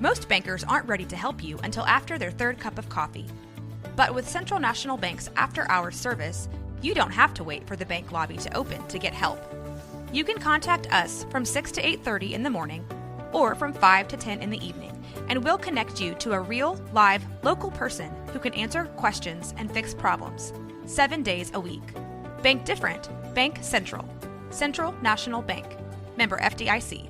Most bankers aren't ready to help you until after their third cup of coffee. But with Central National Bank's after-hours service, you don't have to wait for the bank lobby to open to get help. You can contact us from 6 to 8:30 in the morning or from 5 to 10 in the evening, and we'll connect you to a real, live, local person who can answer questions and fix problems 7 days a week. Bank different. Bank Central. Central National Bank. Member FDIC.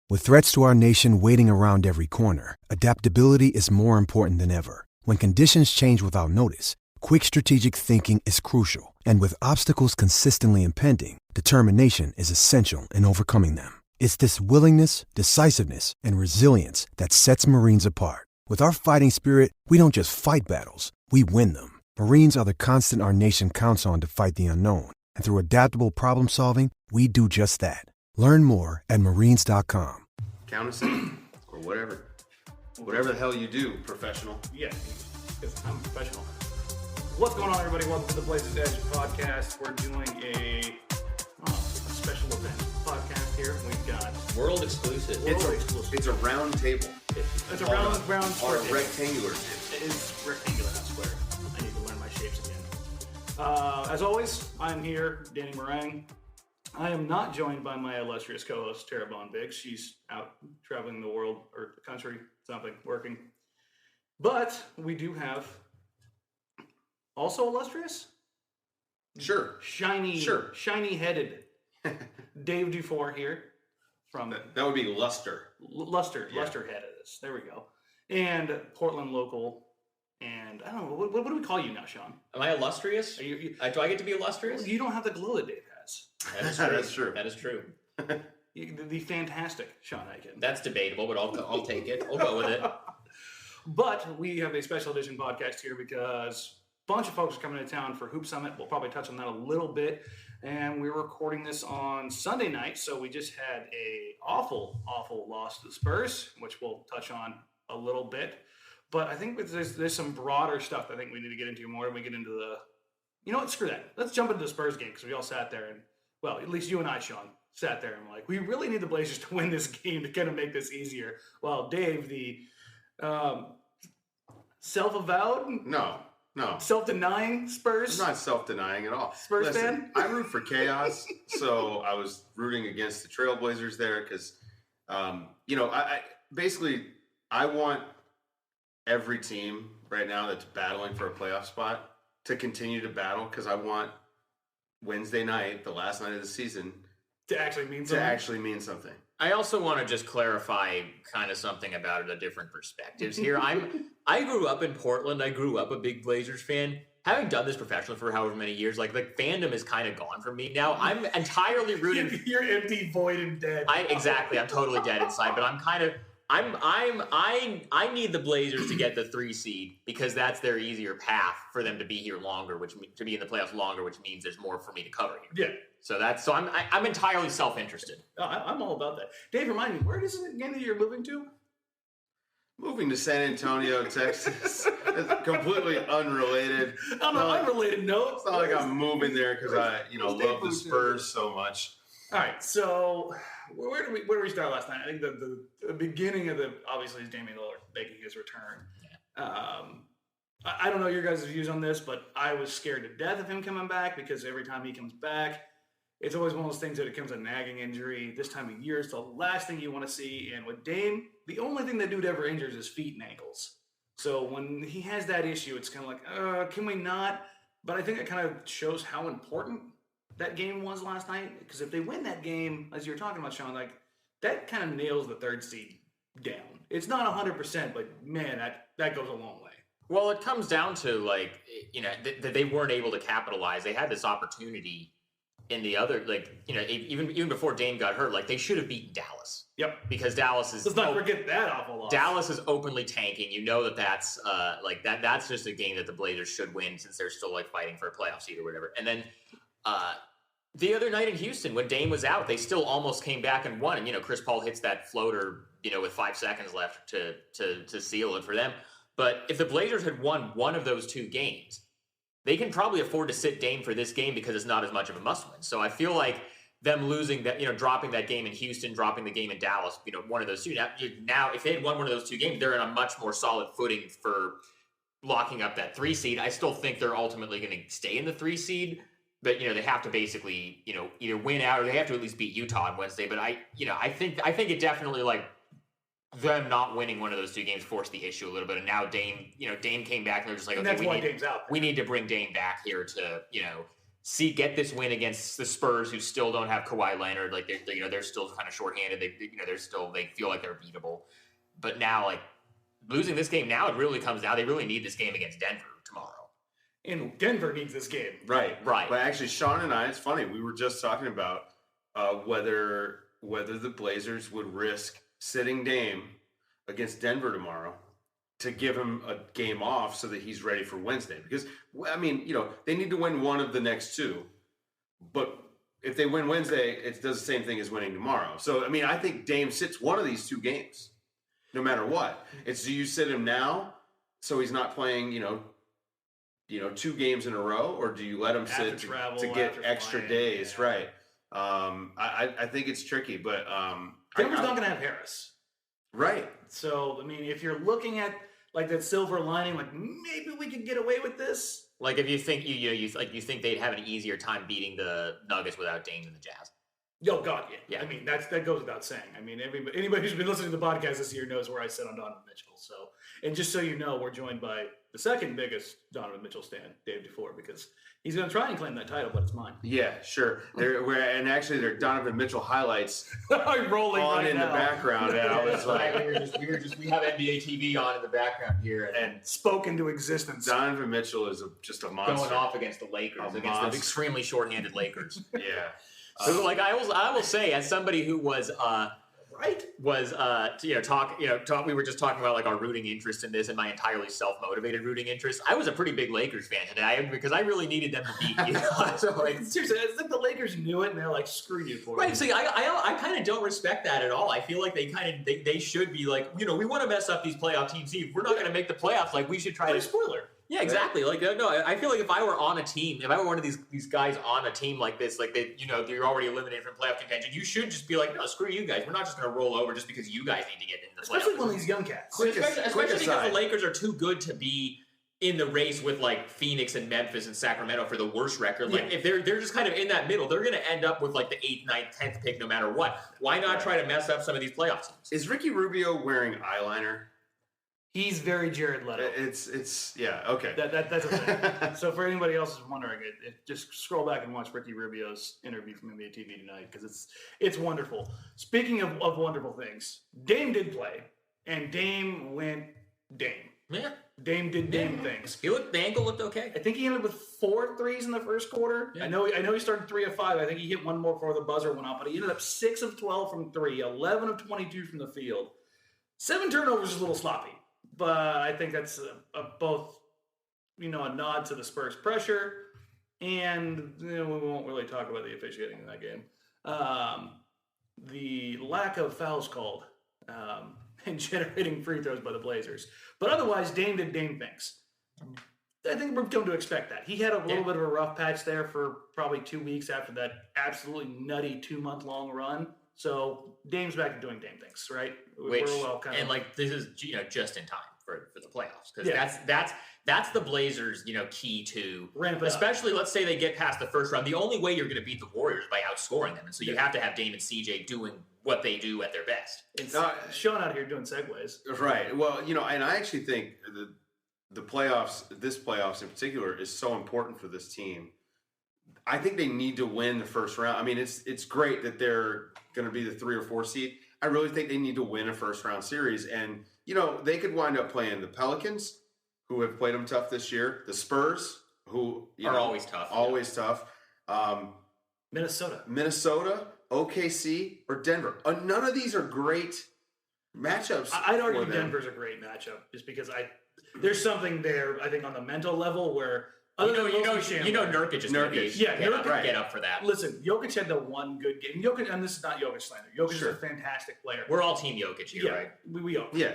With threats to our nation waiting around every corner, adaptability is more important than ever. When conditions change without notice, quick strategic thinking is crucial. And with obstacles consistently impending, determination is essential in overcoming them. It's this willingness, decisiveness, and resilience that sets Marines apart. With our fighting spirit, we don't just fight battles, we win them. Marines are the constant our nation counts on to fight the unknown. And through adaptable problem solving, we do just that. Learn more at marines.com. Count us in, or whatever. Whatever the hell you do, professional. Yeah, because I'm a professional. What's going on, everybody? Welcome to the Blazers Edge podcast. We're doing a special event podcast here. We've got world exclusive. It's a round table. It's a round square. Or a rectangular table. It is rectangular, not square. I need to learn my shapes again. As always, I'm here, Danny Marang. I am not joined by my illustrious co-host, Tara Bond Biggs. She's out traveling the world or the country, something, working. But we do have also illustrious? Sure. Shiny-headed Dave DuFour here from... That would be Luster. Luster head of this. There we go. And Portland local. And I don't know, what do we call you now, Sean? Am I illustrious? Do I get to be illustrious? Well, you don't have the glow that Dave has. That's true. That is true. The fantastic Sean Highkin. That's debatable, but I'll take it. I'll go with it. But we have a special edition podcast here because a bunch of folks are coming to town for Hoop Summit. We'll probably touch on that a little bit. And we're recording this on Sunday night, so we just had a awful loss to the Spurs, which we'll touch on a little bit. But I think there's some broader stuff I think we need to get into more when we get into the... You know what? Screw that. Let's jump into the Spurs game because we all sat there and, well, at least you and I, Sean, sat there and we're like, we really need the Blazers to win this game to kind of make this easier. Well, Dave, the self-avowed? No. Self-denying Spurs? I'm not self-denying at all. Listen, fan? I root for chaos, so I was rooting against the Trailblazers there because, I want every team right now that's battling for a playoff spot to continue to battle because I want Wednesday night, the last night of the season, to actually mean something. I also want to just clarify kind of something about the different perspectives here. I grew up in Portland. I grew up a big Blazers fan. Having done this professionally for however many years, like the fandom is kind of gone from me now. I'm entirely rooting. You're empty, void, and dead. Exactly. I'm totally dead inside, but I need the Blazers to get the 3 seed because that's their easier path for them to be here longer, to be in the playoffs longer, which means there's more for me to cover here. Yeah. So I'm entirely self-interested. I'm all about that. Dave, remind me, where is it again that you're moving to? Moving to San Antonio, Texas. It's completely unrelated. On an unrelated note. It's not like I'm moving there because I love the Spurs so much. All right, so where did we start last night? I think the beginning of obviously is Damian Lillard making his return. Yeah. I don't know your guys' views on this, but I was scared to death of him coming back because every time he comes back, it's always one of those things that it becomes a nagging injury. This time of year is the last thing you want to see. And with Dame, the only thing that dude ever injures is feet and ankles. So when he has that issue, it's kind of like, can we not? But I think it kind of shows how important that game was last night. Because if they win that game, as you were talking about, Sean, like that kind of nails the 3rd seed down. It's not 100%, but man, that goes a long way. Well, it comes down to that they weren't able to capitalize. They had this opportunity in the other, even before Dame got hurt, they should have beaten Dallas. Yep. Because Dallas is... Let's not forget that awful loss. Dallas is openly tanking. You know that's that's just a game that the Blazers should win since they're still fighting for a playoff seed or whatever. And then the other night in Houston when Dame was out, they still almost came back and won. And Chris Paul hits that floater, with 5 seconds left to seal it for them. But if the Blazers had won one of those 2 games, they can probably afford to sit Dame for this game because it's not as much of a must-win. So I feel like them losing that, dropping that game in Houston, dropping the game in Dallas, one of those two. Now, if they had won one of those two games, they're in a much more solid footing for locking up that 3 seed. I still think they're ultimately going to stay in the 3 seed, but they have to basically, either win out or they have to at least beat Utah on Wednesday. But I think it definitely, like, them not winning one of those 2 games forced the issue a little bit. And now Dame came back and they're just like, and okay, that's why Dame's out. We need to bring Dame back here to, get this win against the Spurs, who still don't have Kawhi Leonard. Like they're still kind of shorthanded. They feel like they're beatable. But now, like, losing this game now, it really comes down. They really need this game against Denver tomorrow. And Denver needs this game. Right. But actually, Sean and I, it's funny, we were just talking about whether the Blazers would risk sitting Dame against Denver tomorrow to give him a game off so that he's ready for Wednesday. Because, I mean, they need to win one of the next 2. But if they win Wednesday, it does the same thing as winning tomorrow. So, I mean, I think Dame sits one of these 2 games, no matter what. It's, do you sit him now so he's not playing, 2 games in a row, or do you let him sit to get extra days? Yeah. Right. I think it's tricky, but Denver's not going to have Harris. Right. So, I mean, if you're looking at like that silver lining, like maybe we could get away with this. Like if you think you think they'd have an easier time beating the Nuggets without Dame than the Jazz. Oh God, yeah. I mean, that goes without saying. I mean, anybody who's been listening to the podcast this year knows where I sit on Donovan Mitchell. So, and just so you know, we're joined by the second biggest Donovan Mitchell stan, Dave DuFour, because he's going to try and claim that title, but it's mine. Yeah, sure. And actually, there are Donovan Mitchell highlights rolling on right in now. the background. And I was like, we have NBA TV on in the background here, and spoken to existence. Donovan Mitchell is just a monster. Going off against the Lakers, against the extremely shorthanded Lakers. Yeah. So, like I will say, as somebody who was we were just talking about like our rooting interest in this and my entirely self-motivated rooting interest. I was a pretty big Lakers fan today because I really needed them to beat So like, seriously, it's like the Lakers knew it and they're like, screw you for it. Right. See, I kind of don't respect that at all. I feel like they should be like, we want to mess up these playoff teams. See, if we're not going to make the playoffs, like we should try to spoiler. Yeah, exactly. Like, no, I feel like if I were on a team, if I were one of these guys on a team like this, like that, you're already eliminated from playoff contention, you should just be like, no, screw you guys. We're not just going to roll over just because you guys need to get into the playoffs. Especially one of these young cats. Especially because the Lakers are too good to be in the race with like Phoenix and Memphis and Sacramento for the worst record. Like if they're just kind of in that middle, they're going to end up with like the 8th, 9th, 10th pick no matter what. Why not try to mess up some of these playoff teams? Is Ricky Rubio wearing eyeliner? He's very Jared Leto. It's yeah, okay. That's a thing. So for anybody else who's wondering, just scroll back and watch Ricky Rubio's interview from NBA TV tonight because it's wonderful. Speaking of wonderful things, Dame did play, and Dame went Dame. Yeah. Dame did Dame things. The ankle looked okay. I think he ended up with 4 threes in the first quarter. Yeah. I know he started 3 of 5. I think he hit one more before the buzzer went off, but he ended up 6 of 12 from 3, 11 of 22 from the field. 7 turnovers is a little sloppy. But I think that's both, a nod to the Spurs pressure, and we won't really talk about the officiating in that game. The lack of fouls called and generating free throws by the Blazers. But otherwise, Dame did Dame things. I think we're going to expect that. He had a little bit of a rough patch there for probably 2 weeks after that absolutely nutty 2-month-long run. So Dame's back to doing Dame things, right? This is just in time for the playoffs because that's the Blazers key to ramp it especially up. Let's say they get past the first round. The only way you're going to beat the Warriors is by outscoring them, and so you have to have Dame and CJ doing what they do at their best. It's Sean out here doing segues, right? Well, and I actually think the playoffs, this playoffs in particular, is so important for this team. I think they need to win the first round. I mean, it's great that they're going to be the 3 or 4 seed. I really think they need to win a first round series. And, they could wind up playing the Pelicans, who have played them tough this year, the Spurs, who are always tough. Tough. Minnesota, OKC, or Denver. None of these are great matchups. I'd argue Denver's a great matchup just because there's something there, I think, on the mental level where Nurkic is going to be get up for that. Listen, Jokic had the one good game. Jokic, and this is not Jokic slander. Jokic is a fantastic player. We're all team Jokic here, right? We are. Yeah.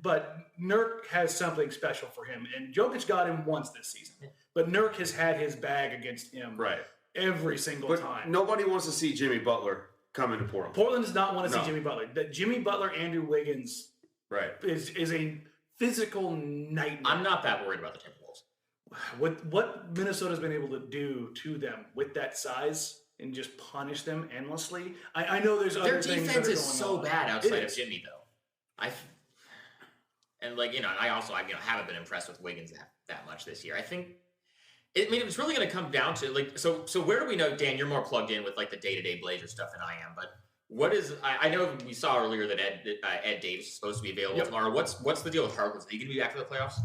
But Nurk has something special for him, and Jokic got him once this season. But Nurk has had his bag against him. Right. every single time. Nobody wants to see Jimmy Butler come into Portland. Portland does not want to see Jimmy Butler. That Jimmy Butler, Andrew Wiggins, is a physical nightmare. I'm not that worried about the Timberwolves. What Minnesota's been able to do to them with that size and just punish them endlessly. I know there's other things that are going on. Their defense is so bad outside of Jimmy, though. I haven't been impressed with Wiggins that much this year. I think. It's really going to come down to so where do we know, Dan, you're more plugged in with the day-to-day Blazer stuff than I am, but what is, I know we saw earlier that Ed Davis is supposed to be available tomorrow. What's the deal with Harkless? Is he going to be back for the playoffs?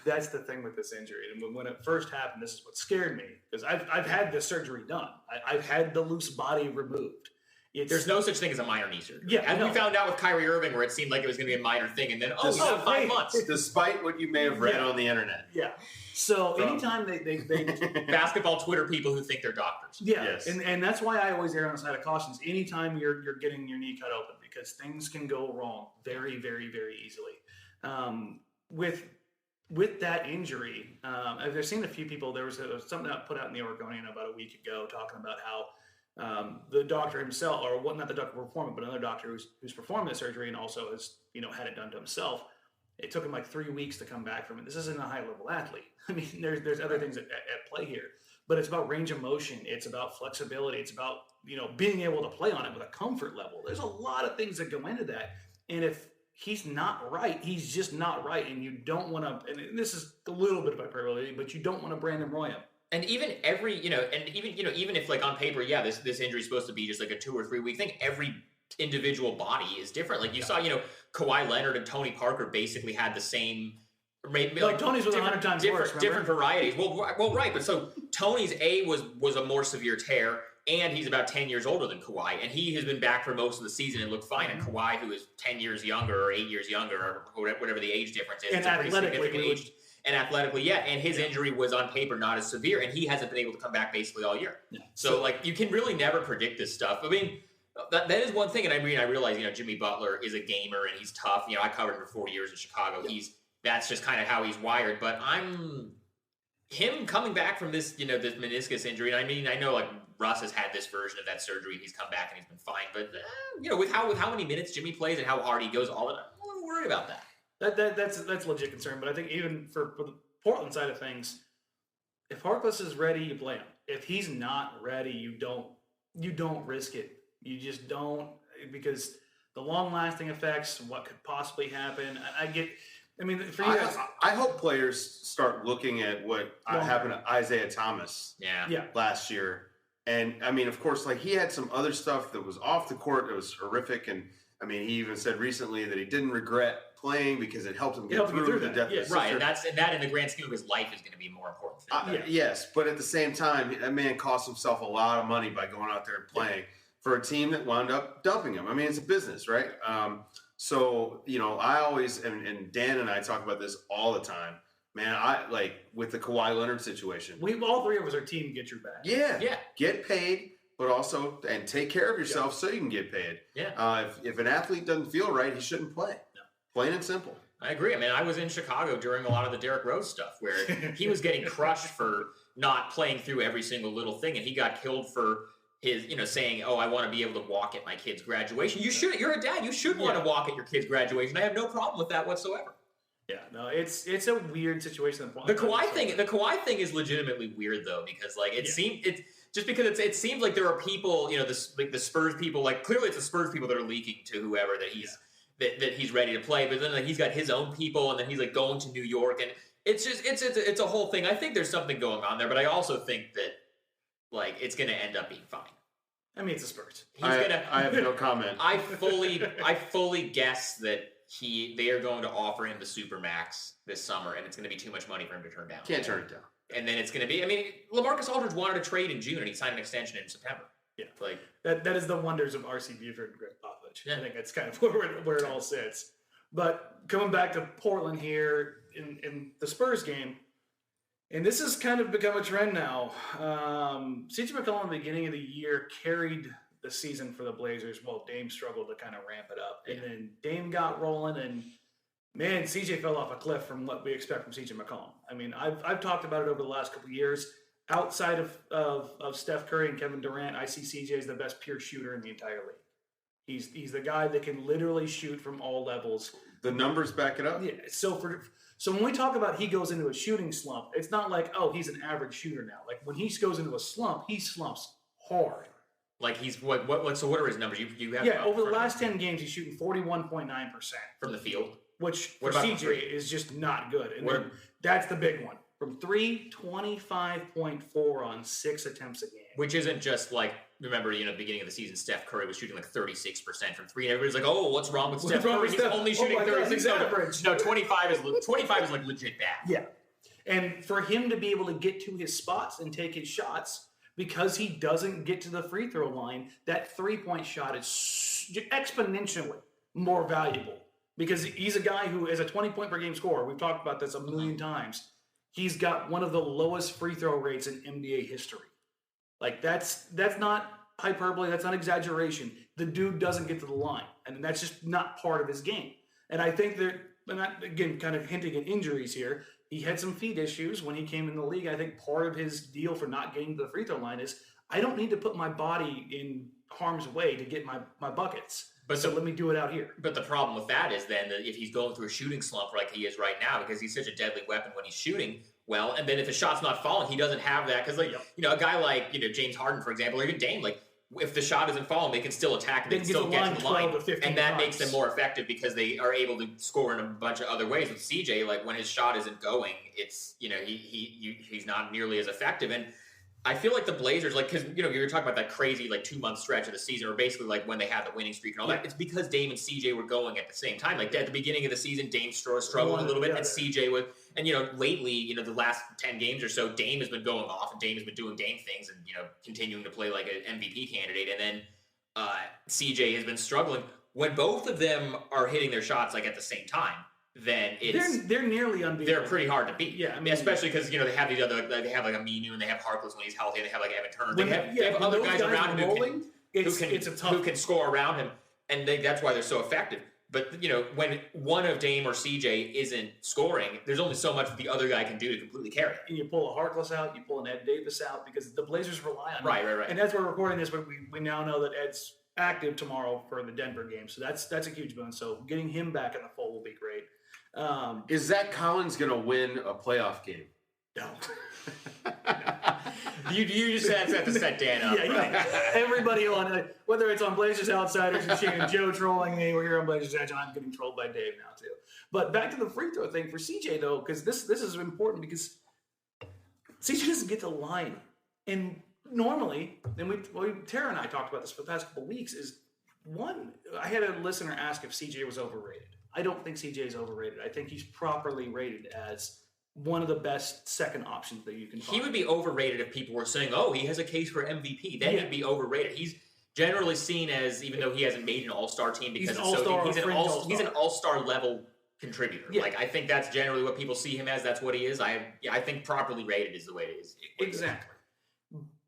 That's the thing with this injury. And when it first happened, this is what scared me because I've had this surgery done. I've had the loose body removed. There's no such thing as a minor knee surgery. Yeah, and we found out with Kyrie Irving where it seemed like it was going to be a minor thing, and then he's out 5 months. Despite what you may have read on the internet. Yeah. So anytime they basketball Twitter people who think they're doctors. Yeah. Yes. And that's why I always err on the side of caution. Anytime you're getting your knee cut open because things can go wrong very, very, very easily. With that injury, I've seen a few people. There was something that put out in the Oregonian about a week ago talking about how the doctor himself, or not the doctor performing, but another doctor who's performed the surgery and also has had it done to himself. It took him 3 weeks to come back from it. This isn't a high-level athlete. I mean, there's other things at play here, but it's about range of motion. It's about flexibility. It's about being able to play on it with a comfort level. There's a lot of things that go into that, and if he's not right, he's just not right, and you don't want to. And this is a little bit of hyperbole, but you don't want to Brandon Roy him. And even even if on paper, this injury is supposed to be just a 2 or 3 week thing, every individual body is different. Like you saw, Kawhi Leonard and Tony Parker basically had the same. Tony's was 100 times worse. Different varieties. Well, right. But so Tony's was a more severe tear, and he's about 10 years older than Kawhi, and he has been back for most of the season and looked fine. And Kawhi, who is 10 years younger or 8 years younger or whatever the age difference is, and it's a pretty significant age. And athletically, and his injury was on paper not as severe, and he hasn't been able to come back basically all year. Yeah. So you can really never predict this stuff. I mean, that is one thing, and I realize Jimmy Butler is a gamer and he's tough. I covered him for 4 years in Chicago. Yeah. That's just kind of how he's wired. But him coming back from this this meniscus injury. And I know Russ has had this version of that surgery. He's come back and he's been fine. But with how many minutes Jimmy plays and how hard he goes, all of that, I'm not worried about that. That's legit concern, but I think even for the Portland side of things, if Harkless is ready, you play him. If he's not ready, you don't risk it. You just don't, because the long-lasting effects, what could possibly happen. I hope players start looking at what happened to Isaiah Thomas last year. And of course, he had some other stuff that was off the court that was horrific. And he even said recently that he didn't regret playing because it helped him get through the death of his sister. Right, and that in the grand scheme of his life is going to be more important. Yes, but at the same time, that man cost himself a lot of money by going out there and playing for a team that wound up dumping him. It's a business, right? So, I always, and Dan and I talk about this all the time, man, with the Kawhi Leonard situation. All three of us are team get your back. Yeah. Get paid. But also, and take care of yourself so you can get paid. Yeah. If an athlete doesn't feel right, he shouldn't play. No. Plain and simple. I agree. I was in Chicago during a lot of the Derrick Rose stuff where he was getting crushed for not playing through every single little thing, and he got killed for his, saying, "Oh, I want to be able to walk at my kid's graduation." You should. You're a dad. You should want to walk at your kid's graduation. I have no problem with that whatsoever. Yeah, no, it's a weird situation. The Kawhi thing is legitimately weird though, because just because it seems like there are people, the Spurs people, clearly it's the Spurs people that are leaking to whoever that he's ready to play, but then he's got his own people, and then he's going to New York, and it's a whole thing. I think there's something going on there, but I also think that it's going to end up being fine. It's the Spurs. I have no comment. I fully guess that they are going to offer him the Supermax this summer, and it's going to be too much money for him to turn down. Can't turn it down. And then it's going to be, LaMarcus Aldridge wanted a trade in June, and he signed an extension in September. Yeah. That is the wonders of R.C. Buford and Greg Popovich. Yeah. I think that's kind of where it all sits. But coming back to Portland here in the Spurs game, and this has kind of become a trend now. C.J. McCollum at the beginning of the year carried the season for the Blazers while Dame struggled to kind of ramp it up. And then Dame got rolling, and man, CJ fell off a cliff from what we expect from CJ McCollum. I've talked about it over the last couple of years. outside of Steph Curry and Kevin Durant, I see CJ as the best pure shooter in the entire league. He's the guy that can literally shoot from all levels. The numbers back it up. Yeah. So when we talk about he goes into a shooting slump, it's not like, oh, he's an average shooter now. Like when he goes into a slump, he slumps hard. Like he's what? So what are his numbers? You have over the last 10 games, he's shooting 41.9% from the field, which for CJ is just not good. And then that's the big one. From 3, 25.4 on 6 attempts a game. Which isn't just like, remember, the beginning of the season, Steph Curry was shooting like 36% from 3, and everybody's like, oh, what's wrong with Steph Curry? He's only shooting 36. No, 25 is like legit bad. Yeah. And for him to be able to get to his spots and take his shots, because he doesn't get to the free throw line, that 3-point shot is exponentially more valuable. Because he's a guy who is a 20-point per game scorer. We've talked about this a million times. He's got one of the lowest free throw rates in NBA history. Like that's not hyperbole. That's not exaggeration. The dude doesn't get to the line, and that's just not part of his game. And I think again, kind of hinting at injuries here. He had some feet issues when he came in the league. I think part of his deal for not getting to the free throw line is I don't need to put my body in harm's way to get my buckets. So let me do it out here. But the problem with that is then that if he's going through a shooting slump like he is right now, because he's such a deadly weapon when he's shooting well, and then if the shot's not falling, he doesn't have that. Because a guy like James Harden, for example, or even Dame, like if the shot isn't falling, they can still attack and they can still get to the line, and that makes them more effective because they are able to score in a bunch of other ways. With CJ, like when his shot isn't going, it's he's not nearly as effective. And I feel like the Blazers, like, because you were talking about that crazy 2-month stretch of the season, or basically like when they had the winning streak and all that. It's because Dame and CJ were going at the same time. Like at the beginning of the season, Dame struggled a little bit, and CJ was. And lately, the last 10 games or so, Dame has been going off, and Dame has been doing Dame things, and continuing to play like an MVP candidate. And then CJ has been struggling. When both of them are hitting their shots like at the same time, then they're nearly unbeatable. They're pretty hard to beat. Yeah, I mean, especially because they have these other, they have like Aminu, and they have Harkless when he's healthy, and they have like Evan Turner. They have other guys around him who can score around him, and that's why they're so effective. But when one of Dame or CJ isn't scoring, there's only so much the other guy can do to completely carry it. And you pull a Harkless out, you pull an Ed Davis out, because the Blazers rely on him. Right. And as we're recording this, we now know that Ed's active tomorrow for the Denver game, so that's a huge boon. So getting him back in the fold will be great. Is Zach Collins going to win a playoff game? No. You just have to set Dan up. Everybody on whether it's on Blazers Outsiders and Joe trolling me, or here on Blazers Edge, I'm getting trolled by Dave now too. But back to the free throw thing for CJ though, because this is important, because CJ doesn't get to the line, and normally, and Tara and I talked about this for the past couple of weeks. I had a listener ask if CJ was overrated. I don't think CJ is overrated. I think he's properly rated as one of the best second options that you can find. He would be overrated if people were saying, oh, he has a case for MVP. Then he'd be overrated. He's generally seen as, even though he hasn't made an all-star team because he's an all-star level contributor. Yeah. Like, I think that's generally what people see him as. That's what he is. I think properly rated is the way it is. Exactly.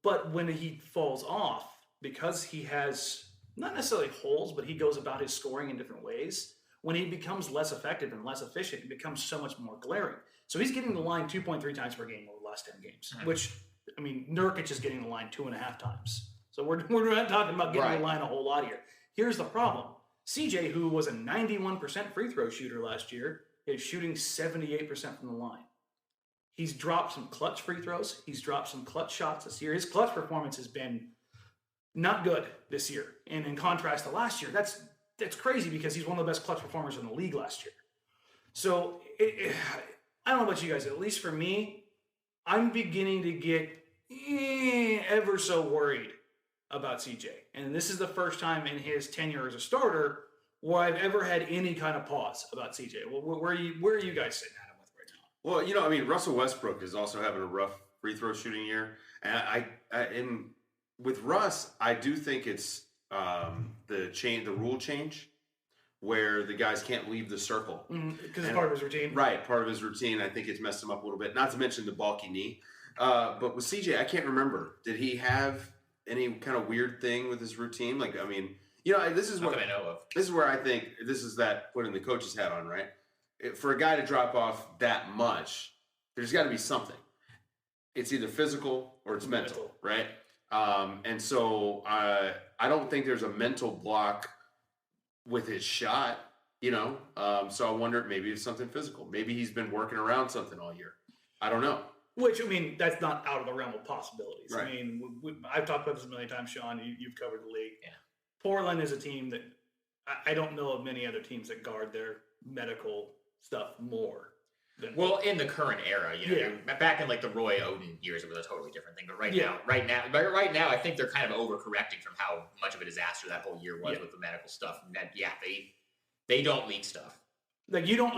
But when he falls off, because he has not necessarily holes, but he goes about his scoring in different ways, when he becomes less effective and less efficient, it becomes so much more glaring. So he's getting the line 2.3 times per game over the last 10 games, which, I mean, Nurkic is getting the line 2.5 times. So we're not talking about getting the line a whole lot here. Here's the problem. CJ, who was a 91% free throw shooter last year, is shooting 78% from the line. He's dropped some clutch free throws. He's dropped some clutch shots this year. His clutch performance has been not good this year. And in contrast to last year, that's crazy, because he's one of the best clutch performers in the league last year. So I don't know about you guys. At least for me, I'm beginning to get ever so worried about CJ. And this is the first time in his tenure as a starter where I've ever had any kind of pause about CJ. Where are you guys sitting at him with right now? Well, Russell Westbrook is also having a rough free throw shooting year. And with Russ, I do think it's the rule change, where the guys can't leave the circle. Because it's part of his routine. Right, part of his routine. I think it's messed him up a little bit. Not to mention the bulky knee. But with CJ, I can't remember. Did he have any kind of weird thing with his routine? Like, I mean, this is what I know of. This is where I think this is that putting the coach's hat on, right? For a guy to drop off that much, there's got to be something. it's either physical or it's mental, right? And so I don't think there's a mental block with his shot, so I wonder maybe it's something physical. Maybe he's been working around something all year. I don't know. Which, I mean, that's not out of the realm of possibilities. Right. I mean, I've talked about this a million times, Sean. You've covered the league. Yeah. Portland is a team that I don't know of many other teams that guard their medical stuff more. Well, in the current era, back in like the Roy Oden years, it was a totally different thing. But right now, I think they're kind of overcorrecting from how much of a disaster that whole year was with the medical stuff. And that, they don't leak stuff. Like you don't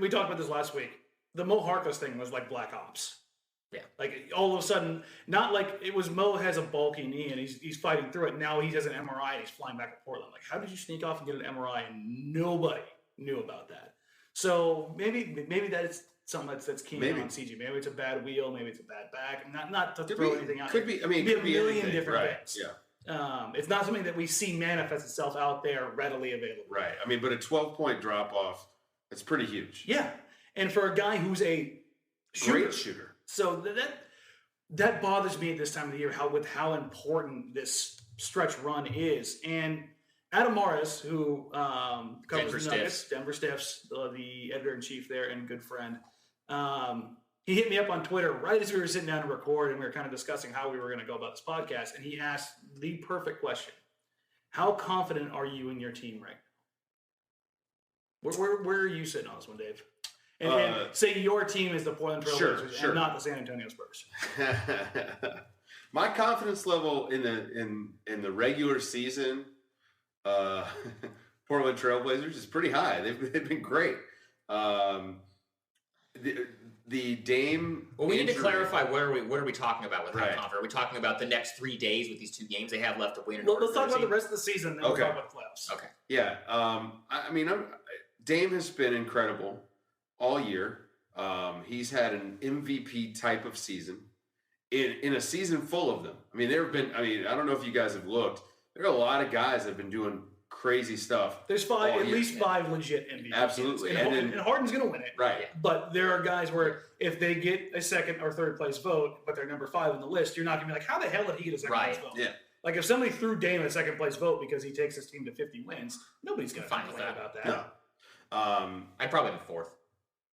we talked about this last week. The Mo Harkless thing was like Black Ops. Yeah. Like all of a sudden, not like it was Mo has a bulky knee and he's fighting through it. Now he has an MRI and he's flying back to Portland. Like, how did you sneak off and get an MRI and nobody knew about that? So maybe that is something that's keen on CG. Maybe it's a bad wheel. Maybe it's a bad back. Not to throw anything out. Could be. I mean, could be a million different things. Yeah. It's not something that we see manifest itself out there readily available. Right. I mean, but a 12-point drop off, it's pretty huge. Yeah. And for a guy who's a great shooter. So that bothers me at this time of the year, how important this stretch run is. And Adam Morris, who covers the Nuggets, Denver Stiffs, the editor-in-chief there and good friend, he hit me up on Twitter right as we were sitting down to record, and we were kind of discussing how we were going to go about this podcast. And he asked the perfect question. How confident are you in your team right now? Where are you sitting on this one, Dave? And say your team is the Portland Trail Blazers and not the San Antonio Spurs. My confidence level in the regular season, Portland Trail Blazers is pretty high. They've been great. The Dame. Well, we need to clarify what are we talking about with how confident? Are we talking about the next 3 days with these 2 games they have left to win? Let's talk about the rest of the season. Then we'll talk about the playoffs. Okay. Yeah. Dame has been incredible all year. He's had an MVP type of season in a season full of them. I mean, there have been, I don't know if you guys have looked, there are a lot of guys that have been doing crazy stuff. There's at least 5 legit MVP. Absolutely. And Harden's going to win it. Right. But there are guys where if they get a second or third place vote, but they're number 5 on the list, you're not going to be like, how the hell did he get a second place vote? Yeah. Like if somebody threw Dame a second place vote because he takes his team to 50 wins, nobody's going to complain about that. No. I'd probably be 4th.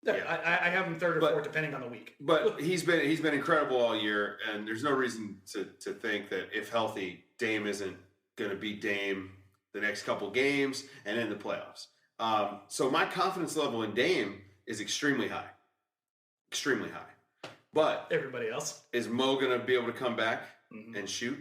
Yeah. I have him 3rd or 4th depending on the week. But he's been incredible all year, and there's no reason to think that if healthy, Dame isn't going to beat Dame the next couple games and in the playoffs. So my confidence level in Dame is extremely high. Extremely high. But everybody else, is Mo going to be able to come back and shoot?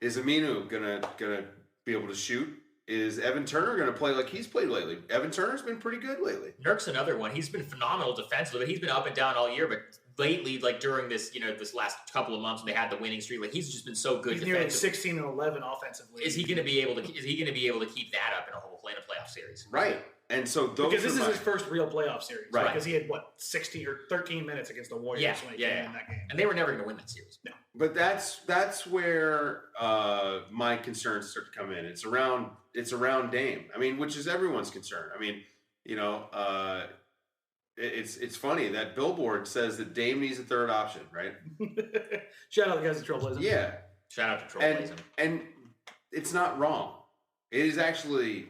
Is Aminu going to be able to shoot? Is Evan Turner going to play like he's played lately? Evan Turner's been pretty good lately. Nurk's another one. He's been phenomenal defensively, but he's been up and down all year. But lately, like during this, this last couple of months when they had the winning streak, like he's just been so good. He's nearly 16 and 11 offensively. Is he going to be able to keep that up in a playoff series? Right. And so because this is his first real playoff series, right? Because he had 16 or 13 minutes against the Warriors when he came in that game, and they were never going to win that series. No, but that's where my concerns start to come in. It's around Dame. I mean, which is everyone's concern. I mean, it's funny that Billboard says that Dame needs a third option, right? Shout out the guys at Trailblazers. Yeah, shout out to Trailblazers. And it's not wrong. It is actually.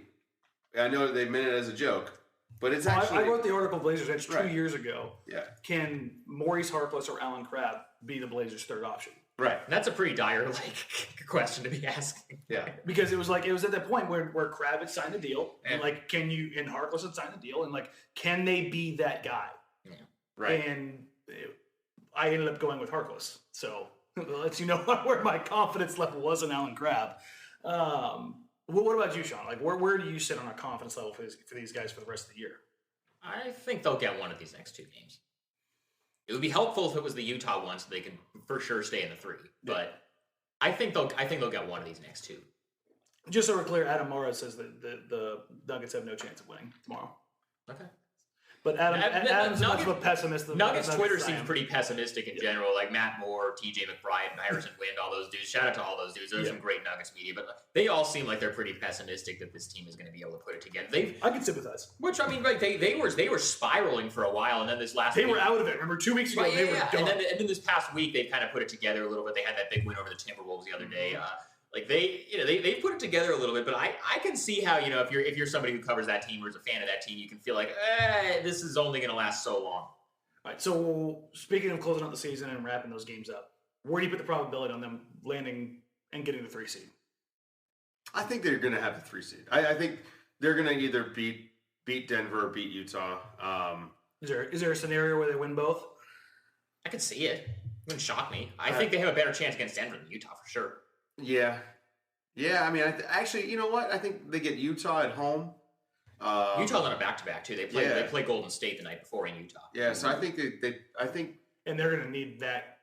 I know they meant it as a joke, but it's actually. I wrote the article Blazers Edge 2 years ago. Yeah. Can Maurice Harkless or Alan Crabb be the Blazers' third option? Right. That's a pretty dire question to be asking. Yeah. Because it was at that point where Crabb had signed the deal, and Harkless had signed the deal, and can they be that guy? Yeah. Right. And I ended up going with Harkless, so it lets you know where my confidence level was in Alan Crabb. What about you, Sean? Where do you sit on a confidence level for these guys for the rest of the year? I think they'll get one of these next 2 games. It would be helpful if it was the Utah one, so they can for sure stay in the 3. But I think they'll get one of these next 2. Just so we're clear, Adam Morris says that the Nuggets have no chance of winning tomorrow. Okay. But Adam's much of a pessimist. Nuggets Twitter seems pretty pessimistic in general. Like Matt Moore, TJ McBride, Harrison Wind, all those dudes. Shout out to all those dudes. There's some great Nuggets media, but they all seem like they're pretty pessimistic that this team is going to be able to put it together. I can sympathize. Which I mean, like they were spiraling for a while, and then this last week, were out of it. Remember 2 weeks ago they were done. And then this past week they've kind of put it together a little bit. They had that big win over the Timberwolves the other day. Like they put it together a little bit, but I can see how, if you're somebody who covers that team or is a fan of that team, you can feel like this is only going to last so long. All right. So speaking of closing out the season and wrapping those games up, where do you put the probability on them landing and getting the 3 seed? I think they're going to have the 3 seed. I think they're going to either beat Denver or beat Utah. Is there a scenario where they win both? I could see it. It wouldn't shock me. I think they have a better chance against Denver than Utah for sure. Yeah. I mean, actually, you know what? I think they get Utah at home. Utah's on a back-to-back too. They play Golden State the night before in Utah. Yeah, so I think and they're going to need that.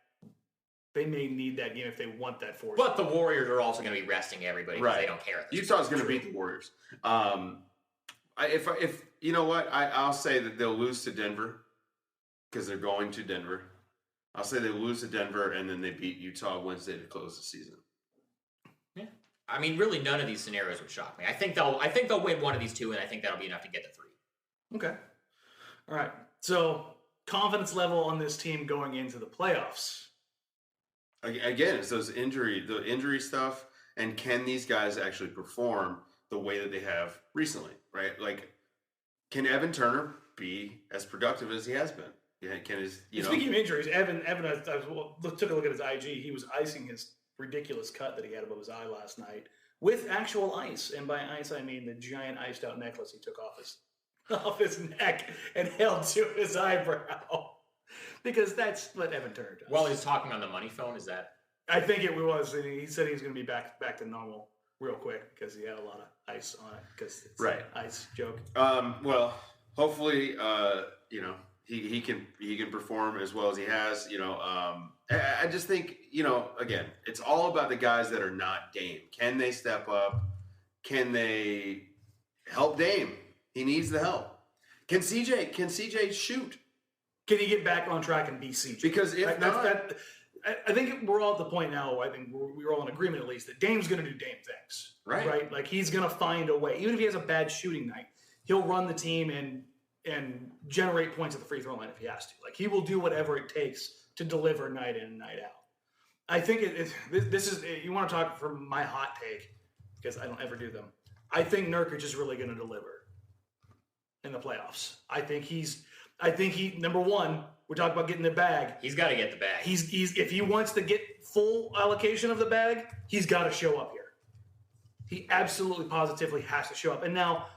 They may need that game if they want that 4. But the Warriors are also going to be resting everybody because they don't care. Utah's going to beat the Warriors. If you know what, I'll say that they'll lose to Denver because they're going to Denver. I'll say they lose to Denver and then they beat Utah Wednesday to close the season. Yeah, I mean, really, none of these scenarios would shock me. I think they'll win one of these two, and I think that'll be enough to get the 3. Okay. All right. So confidence level on this team going into the playoffs. Again, it's the injury stuff, and can these guys actually perform the way that they have recently, right? Like, can Evan Turner be as productive as he has been? Yeah, Speaking of injuries, Evan, I took a look at his IG. He was icing his ridiculous cut that he had above his eye last night with actual ice, and by ice I mean the giant iced out necklace he took off his neck and held to his eyebrow. Because that's what Evan Turner does. While he's talking on the money phone, is that? I think it was. He said he was going to be back to normal real quick because he had a lot of ice on it. Because it's an ice joke. Well, hopefully, he can perform as well as he has. I just think again, it's all about the guys that are not Dame. Can they step up? Can they help Dame? He needs the help. Can CJ shoot? Can he get back on track and be CJ? Because if not, I think we're all at the point now. I think we're all in agreement at least that Dame's going to do Dame things, right? Like he's going to find a way, even if he has a bad shooting night, he'll run the team and generate points at the free throw line if he has to. Like he will do whatever it takes to deliver night in and night out. I think this is you want to talk from my hot take because I don't ever do them. I think Nurkic is really going to deliver in the playoffs. I think he number one. We're talking about getting the bag. He's got to get the bag. He's if he wants to get full allocation of the bag, he's got to show up here. He absolutely positively has to show up. And now,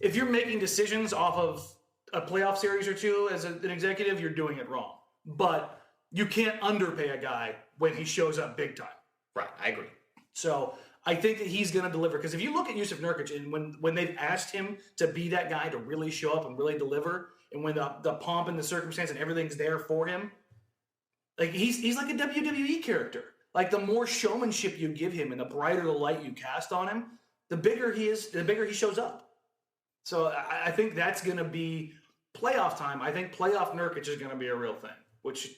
if you're making decisions off of a playoff series or two as an executive, you're doing it wrong. But you can't underpay a guy when he shows up big time. Right, I agree. So I think that he's going to deliver. Because if you look at Jusuf Nurkic, and when they've asked him to be that guy to really show up and really deliver, and when the pomp and the circumstance and everything's there for him, like he's like a WWE character. Like the more showmanship you give him and the brighter the light you cast on him, the bigger he is, the bigger he shows up. So I think that's going to be playoff time. I think playoff Nurkic is going to be a real thing, which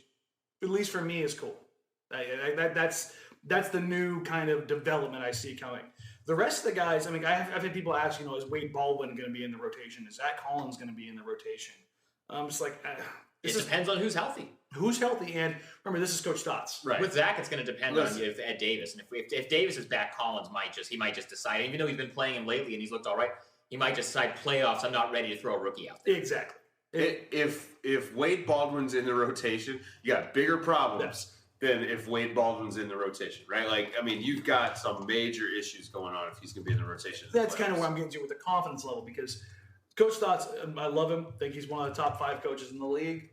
at least for me is cool. That's the new kind of development I see coming. The rest of the guys, I mean, I've had people ask, is Wade Baldwin going to be in the rotation? Is Zach Collins going to be in the rotation? I'm just like, it depends on who's healthy. Who's healthy, and remember, this is Coach Stotts. Right. With Zach, it's going to depend on if Ed Davis, and if Davis is back, Collins might just decide. Even though he's been playing him lately and he's looked all right, he might just decide playoffs. I'm not ready to throw a rookie out there. Exactly. If Wade Baldwin's in the rotation, you got bigger problems than if Wade Baldwin's in the rotation, right? Like, I mean, you've got some major issues going on if he's going to be in the rotation. That's kind of where I'm getting to with the confidence level, because Coach Stotts, I love him. I think he's one of the top 5 coaches in the league.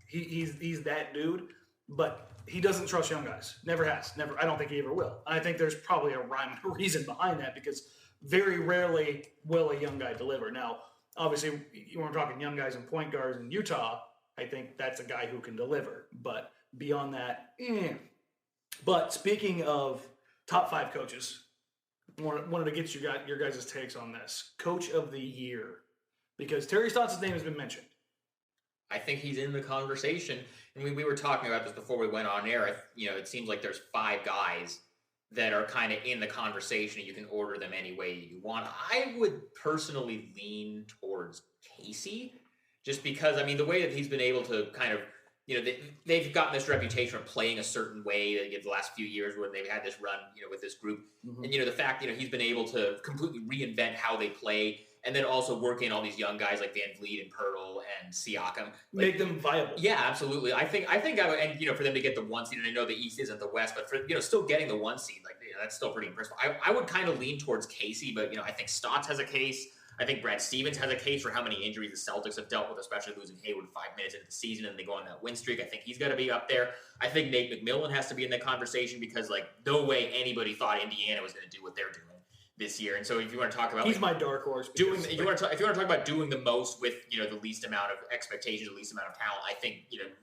He's that dude, but he doesn't trust young guys. Never has. Never. I don't think he ever will. And I think there's probably a rhyme and reason behind that, because very rarely will a young guy deliver. Now, obviously, you weren't talking young guys and point guards in Utah. I think that's a guy who can deliver, but beyond that, But speaking of top 5 coaches, wanted to get your guys' takes on this. Coach of the year. Because Terry Stotts' name has been mentioned. I think he's in the conversation. And we were talking about this before we went on air. It seems like there's 5 guys that are kind of in the conversation, and you can order them any way you want. I would personally lean towards Casey, just because, the way that he's been able to kind of, they've gotten this reputation of playing a certain way the last few years when they've had this run, with this group. Mm-hmm. And, the fact, he's been able to completely reinvent how they play, and then also work in all these young guys like Van Vliet and Pirtle and Siakam. Make them viable. Yeah, absolutely. I think I would, and, for them to get the 1 seed, and I know the East isn't the West, but for, still getting the 1 seed, that's still pretty impressive. I would kind of lean towards Casey, but, I think Stotts has a case. I think Brad Stevens has a case for how many injuries the Celtics have dealt with, especially losing Hayward 5 minutes into the season and they go on that win streak. I think he's got to be up there. I think Nate McMillan has to be in the conversation because, no way anybody thought Indiana was going to do what they're doing this year. And so if you want to talk about, he's my dark horse. If you want to talk about doing the most with, the least amount of expectations, the least amount of talent, I think,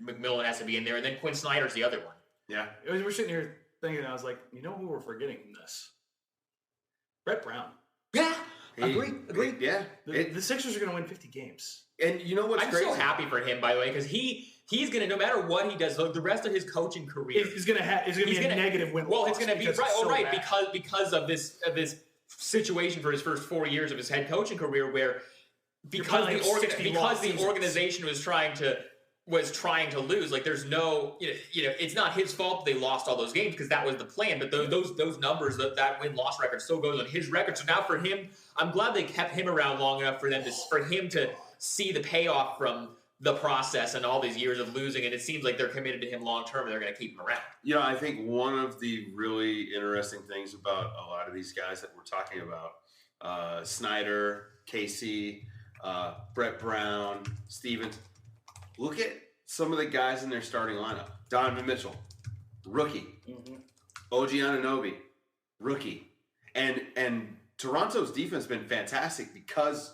McMillan has to be in there. And then Quinn Snyder's the other one. Yeah. We're sitting here thinking, I was like, who we're forgetting in this? Brett Brown. Yeah. Agree. Yeah. The Sixers are going to win 50 games. And you know what's I'm crazy? so happy for him, by the way, because he's going to, no matter what he does, the rest of his coaching career, he's going to be a negative win. Well, it's going to be because of this situation for his first 4 years of his head coaching career, where because the organization was trying to lose, there's no, it's not his fault they lost all those games because that was the plan. But those numbers, that win-loss record still goes on his record. So now for him, I'm glad they kept him around long enough for him to see the payoff from the process and all these years of losing. And it seems like they're committed to him long term and they're going to keep him around. I think one of the really interesting things about a lot of these guys that we're talking about, Snyder, Casey, Brett Brown, Stevens, look at some of the guys in their starting lineup. Donovan Mitchell, rookie. Mm-hmm. OG Anunoby, rookie. And Toronto's defense has been fantastic because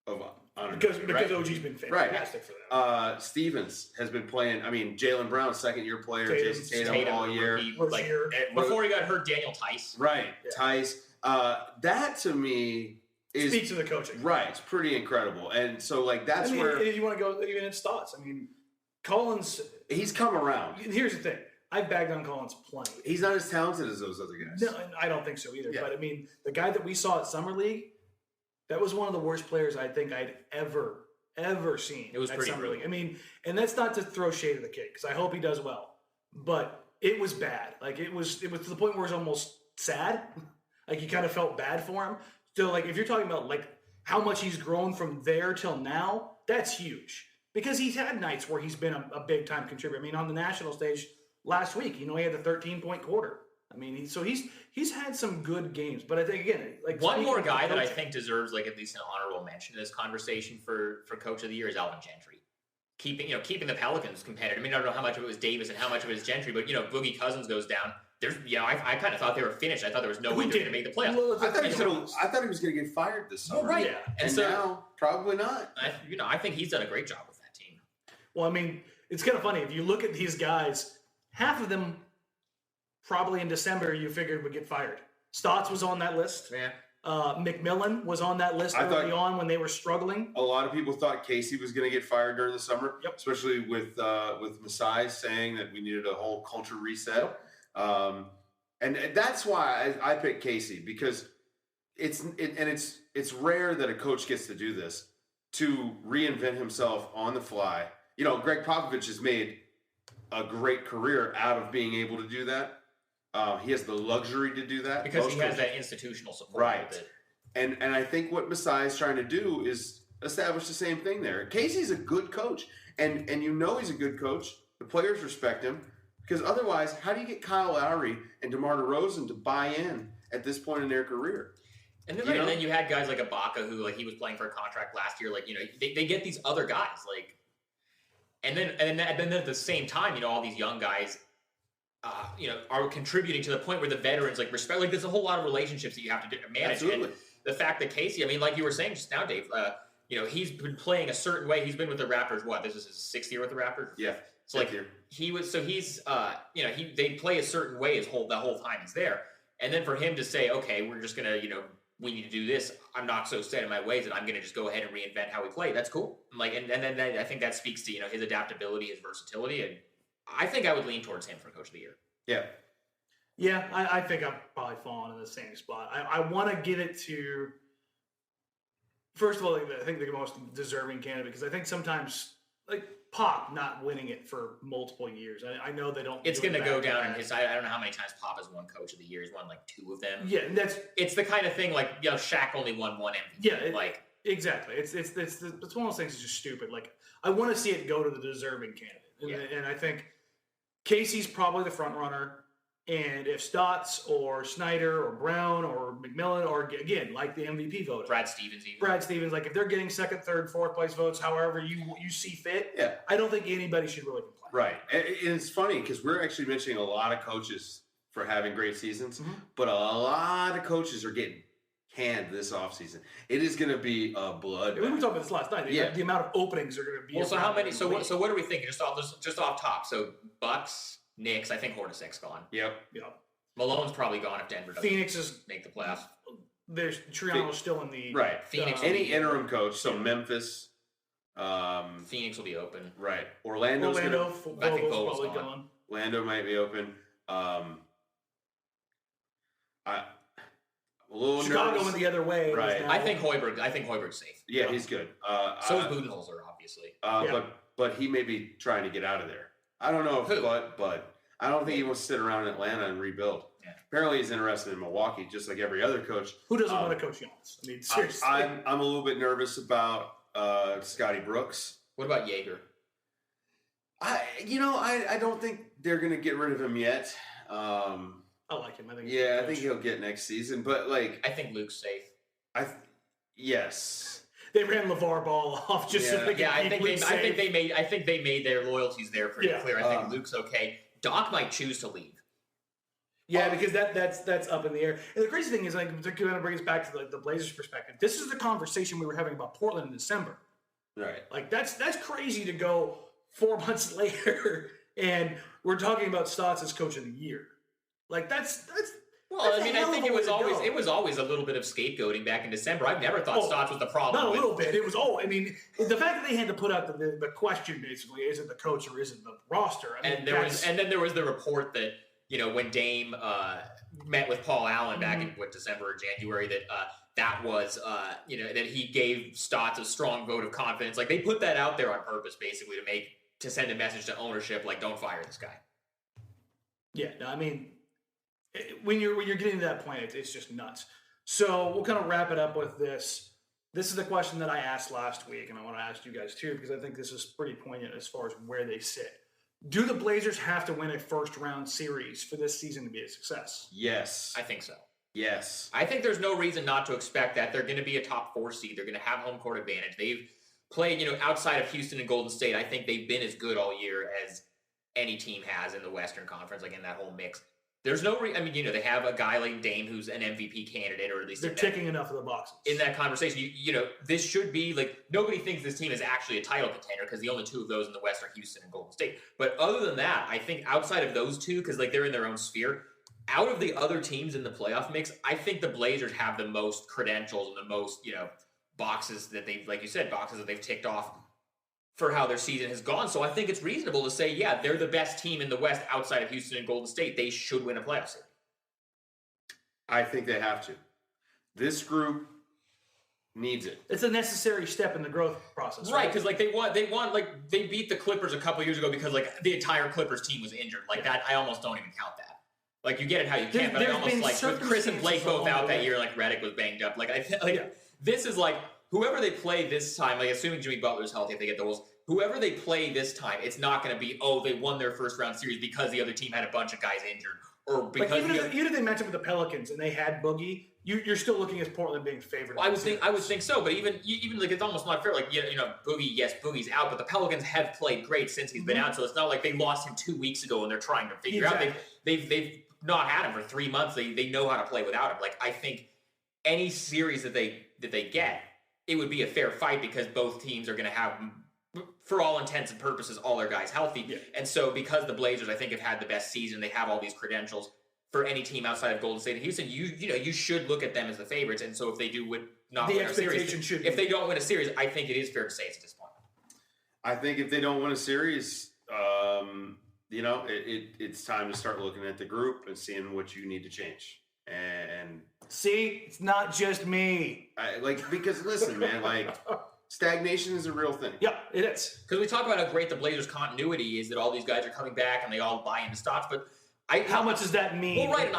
of Anunoby. Because OG's been fantastic for them. Stevens has been playing. Jaylen Brown, second-year player. Jason Tatum all year. Before he got hurt, Daniel Tice. Right, yeah. Tice. That, to me, speaks to the coaching. Right, it's pretty incredible. And so, that's where... If you want to go even in Stotts, Collins... He's come around. Here's the thing. I've bagged on Collins plenty. He's not as talented as those other guys. No, I don't think so either. Yeah. But, the guy that we saw at Summer League, that was one of the worst players I think I'd ever seen. It was pretty Summer League. And that's not to throw shade at the kid, because I hope he does well. But it was bad. It was to the point where it was almost sad. You kind of felt bad for him. So, if you're talking about, how much he's grown from there till now, that's huge. Because he's had nights where he's been a big-time contributor. On the national stage last week, he had the 13-point quarter. He's had some good games. But I think, again, one more guy that I think deserves, at least an honorable mention in this conversation for Coach of the Year is Alvin Gentry. Keeping the Pelicans competitive. I don't know how much of it was Davis and how much of it is Gentry, but, Boogie Cousins goes down. I kind of thought they were finished. I thought there was no way they were going to make the playoffs. I thought he was going to get fired this summer. Oh, right. Yeah. And so, now, probably not. I think he's done a great job with that team. Well, it's kind of funny. If you look at these guys, half of them probably in December you figured would get fired. Stotts was on that list. Yeah. McMillan was on that list early on when they were struggling. A lot of people thought Casey was going to get fired during the summer, especially with Masai saying that we needed a whole culture reset. And that's why I picked Casey, because it's rare that a coach gets to do this, to reinvent himself on the fly. Greg Popovich has made a great career out of being able to do that. He has the luxury to do that because he has that institutional support. Right. And I think what Masai is trying to do is establish the same thing there. Casey's a good coach, and he's a good coach. The players respect him. Because otherwise, how do you get Kyle Lowry and DeMar DeRozan to buy in at this point in their career? And then you had guys like Ibaka who he was playing for a contract last year. They get these other guys and then at the same time, all these young guys, are contributing to the point where the veterans respect. There's a whole lot of relationships that you have to manage. Absolutely. And the fact that Casey, like you were saying just now, Dave, he's been playing a certain way. He's been with the Raptors. This is his 6th year with the Raptors. Yeah. So they play a certain way that whole time he's there. And then for him to say, okay, we're just going to, we need to do this. I'm not so set in my ways that I'm going to just go ahead and reinvent how we play. That's cool. Like, and then I think that speaks to, his adaptability, his versatility. And I think I would lean towards him for Coach of the Year. Yeah. Yeah, I think I'm probably falling in the same spot. I want to give it to, first of all, I think the most deserving candidate, because I think sometimes, like, Pop not winning it for multiple years. I know they don't. It's going to go down in his. I don't know how many times Pop has won Coach of the Year. He's won like 2 of them. Yeah, and it's the kind of thing like Shaq only won 1 MVP. Yeah, exactly. It's one of those things that's just stupid. Like, I want to see it go to the deserving candidate, and I think Casey's probably the front runner. And if Stotts or Snyder or Brown or McMillan or, again, like the MVP vote, Brad Stevens, like if they're getting second, third, fourth place votes, however you see fit, I don't think anybody should really complain. Right. And it's funny because we're actually mentioning a lot of coaches for having great seasons, but a lot of coaches are getting canned this offseason. It is going to be a blood. We were talking about this last night. The amount of openings are going to be. Well, so how many? So what are we thinking? Just off top. So Bucks. Knicks, I think Hornacek's gone. Yep. Malone's probably gone if Denver doesn't Phoenix is make the playoffs. There's Triano's still in the Phoenix. Any interim coach, so Memphis. Phoenix will be open. Right. Orlando's I think Vogel's probably gone. Orlando might be open. Chicago went the other way. Right. I think Hoiberg's safe. Yeah, he's good. So is Budenholzer, obviously. But he may be trying to get out of there. I don't know if but I don't think he wants to sit around in Atlanta and rebuild. Yeah. Apparently he's interested in Milwaukee, just like every other coach. Who doesn't want to coach Giannis? I mean, seriously. I'm a little bit nervous about Scotty Brooks. What about Jaeger? I don't think they're going to get rid of him yet. I like him. I think he'll get next season. But I think Luke's safe. Yes. They ran LeVar Ball off just so they could I think they made their loyalties there pretty clear. I think Luke's okay. Doc might choose to leave. Yeah, because that's up in the air. And the crazy thing is, like, to kind of bring us back to the Blazers' perspective, this is the conversation we were having about Portland in December. Right. Like, that's crazy to go 4 months later and we're talking about Stotts as Coach of the Year. Like, that's well, I mean, I think it was always a little bit of scapegoating back in December. I've never thought Stotts was the problem. Not a little bit. It was I mean, the fact that they had to put out the question basically, is it the coach or is it the roster? I mean, and then there was the report that when Dame met with Paul Allen back in December or January that was that he gave Stotts a strong vote of confidence. Like, they put that out there on purpose, basically to send a message to ownership, like, don't fire this guy. Yeah, no, I mean. When you're getting to that point, it's just nuts. So we'll kind of wrap it up with this. This is the question that I asked last week, and I want to ask you guys too, because I think this is pretty poignant as far as where they sit. Do the Blazers have to win a first-round series for this season to be a success? Yes. I think so. Yes. I think there's no reason not to expect that. They're going to be a top 4 seed. They're going to have home court advantage. They've played, outside of Houston and Golden State. I think they've been as good all year as any team has in the Western Conference, like in that whole mix. There's no they have a guy like Dame who's an MVP candidate, or at least they're ticking enough of the boxes. In that conversation, this should be like, nobody thinks this team is actually a title contender because the only 2 of those in the West are Houston and Golden State. But other than that, I think outside of those 2, because like they're in their own sphere, out of the other teams in the playoff mix, I think the Blazers have the most credentials and the most, boxes that they've, like you said, boxes that they've ticked off for how their season has gone. So I think it's reasonable to say, they're the best team in the West outside of Houston and Golden State. They should win a playoff series. I think they have to. This group needs it. It's a necessary step in the growth process. Right, because like they beat the Clippers a couple years ago because like the entire Clippers team was injured. Like that, I almost don't even count that. Like, you get it how you can, but I almost like with Chris and Blake both out that year, like Redick was banged up. Like this is like whoever they play this time, like assuming Jimmy Butler's healthy if they get the Wolves, whoever they play this time, it's not going to be, they won their first round series because the other team had a bunch of guys injured, or because like even if they match up with the Pelicans and they had Boogie, you're still looking at Portland being favored. Well, I would think so, but even like it's almost not fair. Like Boogie's out, but the Pelicans have played great since he's been out, so it's not like they lost him 2 weeks ago and they're trying to figure out. They've not had him for 3 months. They know how to play without him. Like, I think any series that they get, it would be a fair fight because both teams are going to have, for all intents and purposes, all their guys healthy. Yeah. And so because the Blazers, I think, have had the best season, they have all these credentials, for any team outside of Golden State and Houston, you should look at them as the favorites. And so if they do not the win a series, if they don't win a series, I think it is fair to say it's a disappointment. I think if they don't win a series, it's time to start looking at the group and seeing what you need to change. And see, it's not just me. Because listen, man, stagnation is a real thing. Yeah, it is. Because we talk about how great the Blazers' continuity is, that all these guys are coming back and they all buy into stocks, but how much does that mean? Well, right, and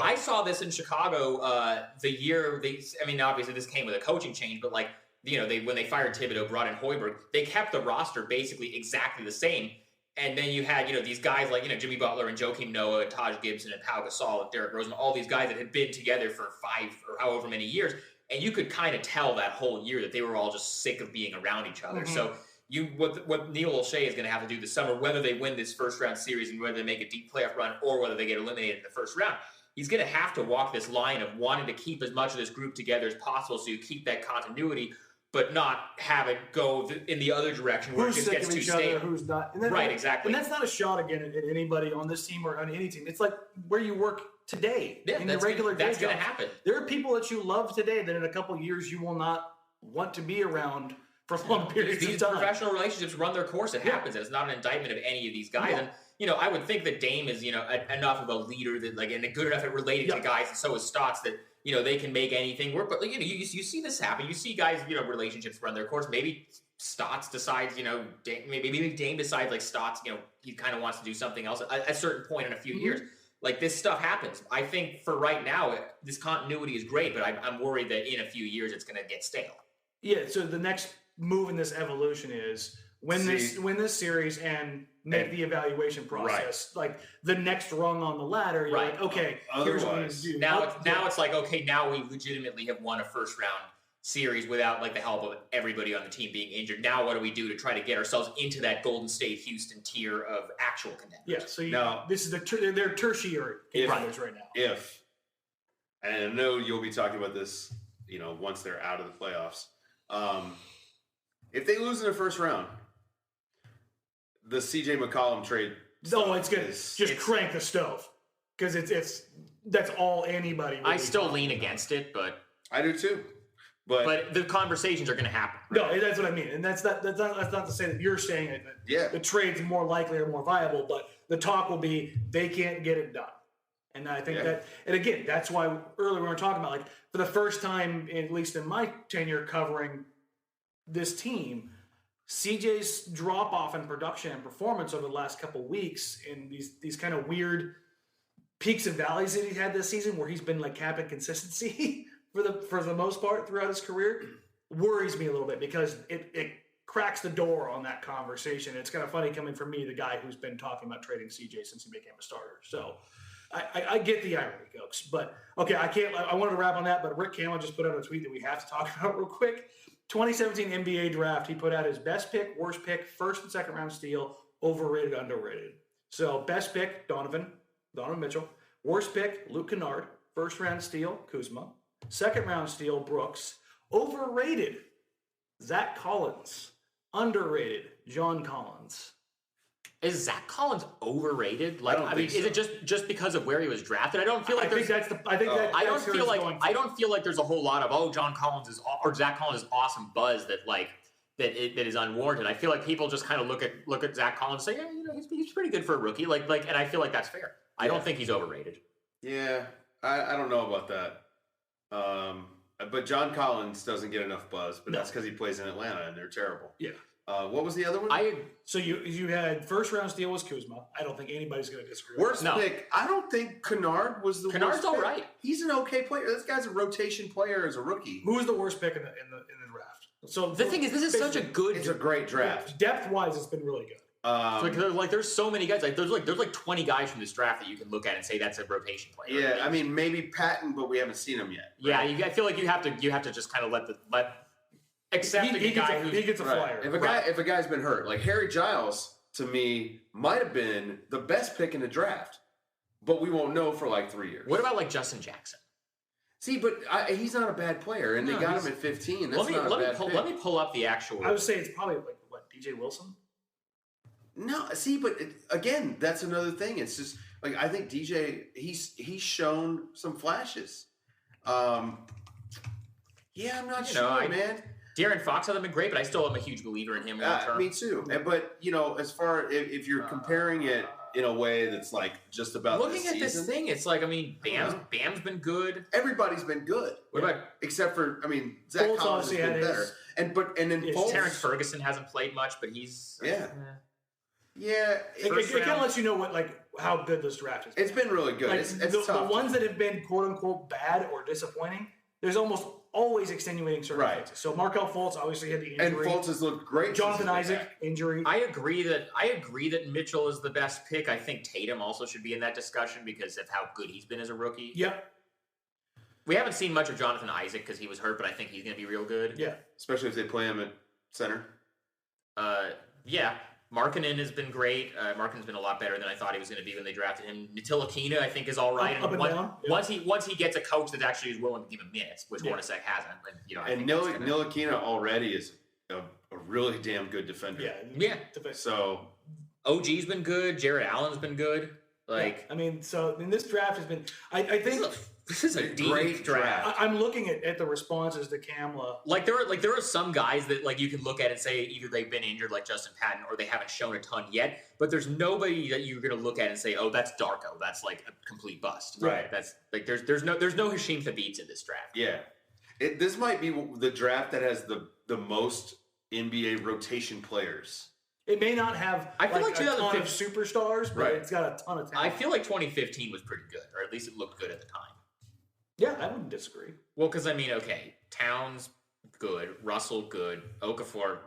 I saw this in Chicago the year obviously this came with a coaching change, but when they fired Thibodeau, brought in Hoiberg, they kept the roster basically exactly the same. And then you had, these guys like, Jimmy Butler and Joakim Noah and Taj Gibson and Pau Gasol and Derrick Rose, all these guys that had been together for 5 or however many years. And you could kind of tell that whole year that they were all just sick of being around each other. Mm-hmm. So what Neil O'Shea is going to have to do this summer, whether they win this first round series and whether they make a deep playoff run or whether they get eliminated in the first round, he's going to have to walk this line of wanting to keep as much of this group together as possible so you keep that continuity, but not have it go in the other direction where it just gets too stale. Who's not. Right, exactly. And that's not a shot again at anybody on this team or on any team. It's like where you work today in the regular day. That's going to happen. There are people that you love today that in a couple of years you will not want to be around for long periods of time. These professional relationships run their course. It happens. And it's not an indictment of any of these guys. Yeah. And, I would think that Dame is, enough of a leader that, and good enough at relating to guys, and so is Stotts, that, they can make anything work. But, you see this happen. You see guys, relationships run their course. Maybe Stotts decides, maybe Dame decides, Stotts, he kind of wants to do something else at a certain point in a few years. This stuff happens. I think for right now, this continuity is great, but I'm worried that in a few years it's going to get stale. Yeah, so the next move in this evolution is win this series and make the evaluation process. Right. The next rung on the ladder, you're like, okay, here's what we need to do. Now it's like, okay, now we legitimately have won a first round series without the help of everybody on the team being injured. Now what do we do to try to get ourselves into that Golden State Houston tier of actual contenders? Yeah, so this is they're tertiary contenders right now. And I know you'll be talking about this, once they're out of the playoffs. If they lose in the first round, the CJ McCollum trade. No, it's good. Just crank the stove because that's all anybody. Really I still lean against it, but I do too. But the conversations are going to happen. Right? No, that's what I mean, and that's not to say that you're saying it. That the trade's more likely or more viable, but the talk will be they can't get it done. And I think that, and again, that's why earlier we were talking about for the first time, at least in my tenure covering this team, CJ's drop off in production and performance over the last couple of weeks and these kind of weird peaks and valleys that he had this season where he's been capping consistency for the most part throughout his career worries me a little bit because it cracks the door on that conversation. It's kind of funny coming from me, the guy who's been talking about trading CJ since he became a starter. So I get the irony, folks. But okay, I wanted to wrap on that, but Rick Campbell just put out a tweet that we have to talk about real quick. 2017 NBA draft, he put out his best pick, worst pick, first and second round steal, overrated, underrated. So best pick, Donovan Mitchell. Worst pick, Luke Kennard. First round steal, Kuzma. Second round steal, Brooks. Overrated, Zach Collins. Underrated, John Collins. Is Zach Collins overrated? Is it just because of where he was drafted? I don't feel like I don't feel like there's a whole lot of Zach Collins is awesome buzz that is unwarranted. I feel like people just kind of look at Zach Collins and say, he's pretty good for a rookie. And I feel like that's fair. I don't think he's overrated. Yeah, I don't know about that. But John Collins doesn't get enough buzz, but that's because he plays in Atlanta and they're terrible. Yeah. What was the other one? So you had first round steal was Kuzma. I don't think anybody's going to disagree. Worst pick. I don't think Kennard was the worst. Kennard's all right. He's an okay player. This guy's a rotation player as a rookie. Who was the worst pick in the draft? So the thing is, this is such a good. It's a great draft. Depth wise, it's been really good. There's so many guys. There's 20 guys from this draft that you can look at and say that's a rotation player. Yeah, I mean maybe Patton, but we haven't seen him yet. Right? Yeah, I feel like you have to just kind of let. Except he gets a flyer. If a guy's been hurt, like Harry Giles, to me, might have been the best pick in the draft, but we won't know for 3 years. What about Justin Jackson? See, but he's not a bad player, and they got him at 15. That's not a bad pick. Let me pull up the actual. I would say it's probably DJ Wilson. No, see, but again, that's another thing. It's just Like I think DJ, he's shown some flashes. Yeah, I'm not sure, man. De'Aaron Fox hasn't been great, but I still am a huge believer in him long term. Me too. But as far if you're comparing it in a way that's like just about looking at this thing, it's like Bam's been good. Everybody's been good. What about except for Zach Fultz Collins has been better. And then Fultz, Terrence Ferguson hasn't played much, but he's yeah. It kind of lets you know how good this draft is. It's been really good. Like, it's the tough. ones that have been quote unquote bad or disappointing, there's almost always extenuating circumstances. Right. So Markelle Fultz obviously had the injury. And Fultz has looked great. Jonathan Isaac injury. I agree that Mitchell is the best pick. I think Tatum also should be in that discussion because of how good he's been as a rookie. Yep. We haven't seen much of Jonathan Isaac because he was hurt, but I think he's going to be real good. Yeah. Especially if they play him at center. Yeah. Markkanen has been great. Markkanen's been a lot better than I thought he was going to be when they drafted him. Ntilikina, I think, is all right. Up and down. Once he gets a coach that actually is willing to give him minutes, which Hornacek hasn't. And Ntilikina already is a really damn good defender. Yeah. So OG's been good. Jared Allen's been good. This draft has been. I think this is a great draft. I'm looking at the responses to Kamla. There are some guys that you can look at and say either they've been injured like Justin Patton or they haven't shown a ton yet. But there's nobody that you're going to look at and say, oh, that's Darko. That's like a complete bust. Right. That's like there's no Hashim Thabits in this draft. Yeah. This might be the draft that has the most NBA rotation players. It may not have I feel like a ton of superstars, but it's got a ton of talent. I feel like 2015 was pretty good, or at least it looked good at the time. Yeah, I wouldn't disagree. Well, because Towns good, Russell good, Okafor.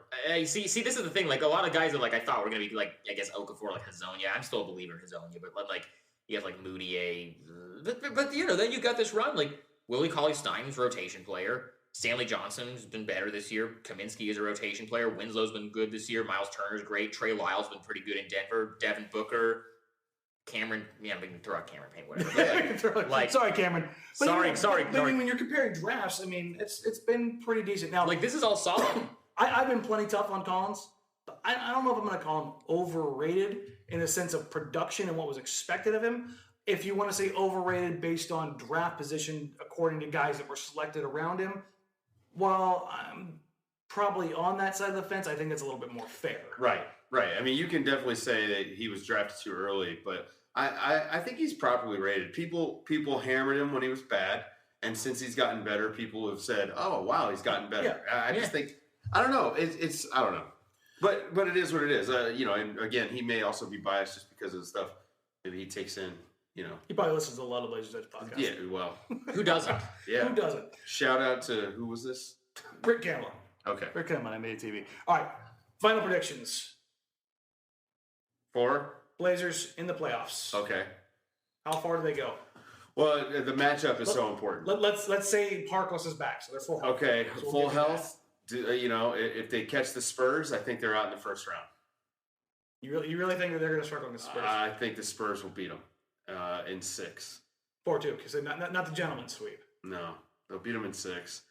See, this is the thing. Like a lot of guys are I thought were gonna be Okafor, Hazonia. I'm still a believer in Hazonia, but you have Moutier. But then you got this run Willie Cauley-Stein's rotation player. Stanley Johnson's been better this year. Kaminsky is a rotation player. Winslow's been good this year. Miles Turner's great. Trey Lyle's been pretty good in Denver. Devin Booker. Cameron, we can throw out Cameron Payne, whatever. Sorry, Cameron. But sorry. When you're comparing drafts, it's been pretty decent. Now, this is all solid. I've been plenty tough on Collins. But I don't know if I'm going to call him overrated in the sense of production and what was expected of him. If you want to say overrated based on draft position according to guys that were selected around him, well, I'm probably on that side of the fence. I think that's a little bit more fair. Right. You can definitely say that he was drafted too early, but I think he's properly rated. People hammered him when he was bad, and since he's gotten better, people have said, "Oh, wow, he's gotten better." Yeah. I just think I don't know. It's I don't know, but it is what it is. And again, he may also be biased just because of the stuff that he takes in. He probably listens to a lot of Blazers Edge podcasts. Yeah, well, who doesn't? Yeah, who doesn't? Shout out to who was this? Rick Campbell. Okay, Rick Campbell on NBA TV. All right, final predictions. For Blazers in the playoffs. Okay. How far do they go? Well, the matchup is so important. Let's say Parkless is back, so they're full health. Okay, so full health. If they catch the Spurs, I think they're out in the first round. You really think that they're going to struggle against the Spurs? I think the Spurs will beat them in 6. 4-2, because not the gentleman's sweep. No, they'll beat them in 6.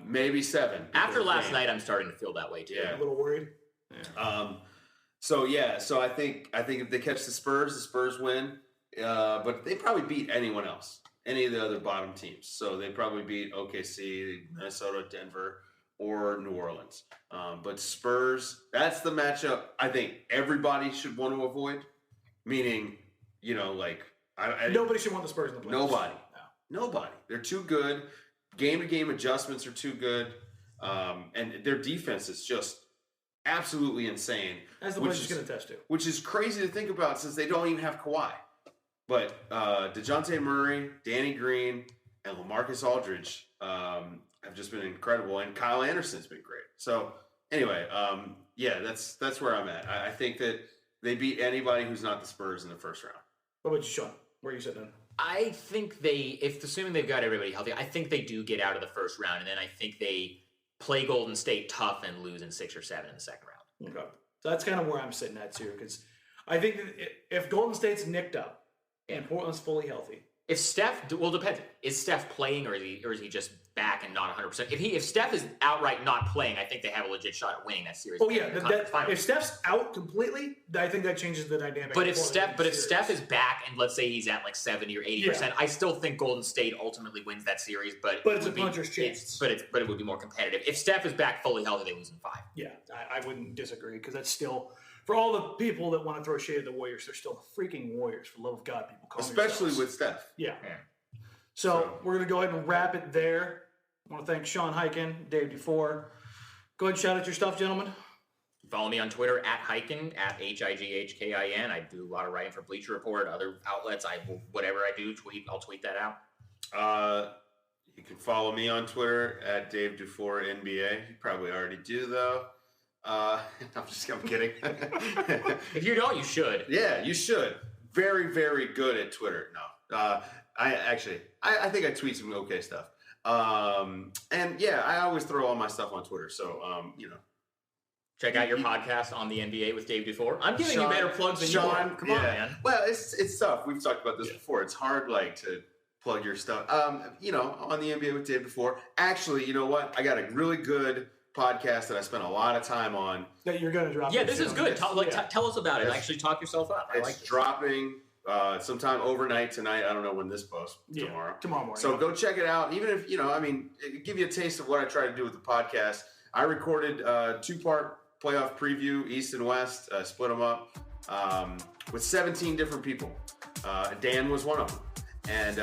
Maybe 7. After last night, I'm starting to feel that way too. Yeah. A little worried. Yeah. So I think if they catch the Spurs win. But they probably beat anyone else, any of the other bottom teams. So they probably beat OKC, Minnesota, Denver, or New Orleans. But Spurs, that's the matchup I think everybody should want to avoid. Meaning, nobody should want the Spurs in the playoffs. Nobody. They're too good. Game-to-game adjustments are too good. And their defense is just absolutely insane. As the Blazers going to test to. Which is crazy to think about since they don't even have Kawhi. But DeJounte Murray, Danny Green, and LaMarcus Aldridge have just been incredible. And Kyle Anderson's been great. So anyway, that's where I'm at. I think that they beat anybody who's not the Spurs in the first round. What about you, Sean? Where are you sitting in? I think assuming they've got everybody healthy, I think they do get out of the first round. And then I think they play Golden State tough and lose in 6 or 7 in the second round. Okay. So that's kind of where I'm sitting at too. Because I think that if Golden State's nicked up, and Portland's fully healthy. If Steph, depends. Is Steph playing or is he just back and not 100%. If Steph is outright not playing, I think they have a legit shot at winning that series. Oh yeah, if Steph's out completely, I think that changes the dynamic. But if Steph is back and let's say he's at like 70 or 80%, I still think Golden State ultimately wins that series. But it's a puncher's chance. But it would be more competitive. If Steph is back fully healthy, they lose in 5. Yeah, I wouldn't disagree because that's still. For all the people that want to throw shade at the Warriors, they're still the freaking Warriors. For the love of God, people call especially yourselves. with Steph. Yeah. So we're going to go ahead and wrap it there. I want to thank Sean Highkin, Dave DuFour. Go ahead and shout out your stuff, gentlemen. Follow me on Twitter at Highkin, at HIGHKIN. I do a lot of writing for Bleacher Report, other outlets. Whatever I do, I'll tweet that out. You can follow me on Twitter at Dave DuFour NBA. You probably already do, though. I'm kidding. If you don't, you should. Yeah, you should. Very, very good at Twitter. No, I think I tweet some okay stuff. And yeah, I always throw all my stuff on Twitter. So, check out your podcast on the NBA with Dave DuFour. I'm giving you better plugs than Sean. you. Come on, man. Well, it's tough. We've talked about this before. It's hard, to plug your stuff. On the NBA with Dave DuFour. Actually, you know what? I got a really good podcast that I spent a lot of time on. That you're going to drop. Yeah, this is good. Tell us about it. Actually, talk yourself up. It's dropping sometime overnight tonight. I don't know when this posts. Tomorrow morning. So go check it out. Even if give you a taste of what I try to do with the podcast. I recorded a 2-part playoff preview, East and West. Split them up with 17 different people. Dan was one of them. And,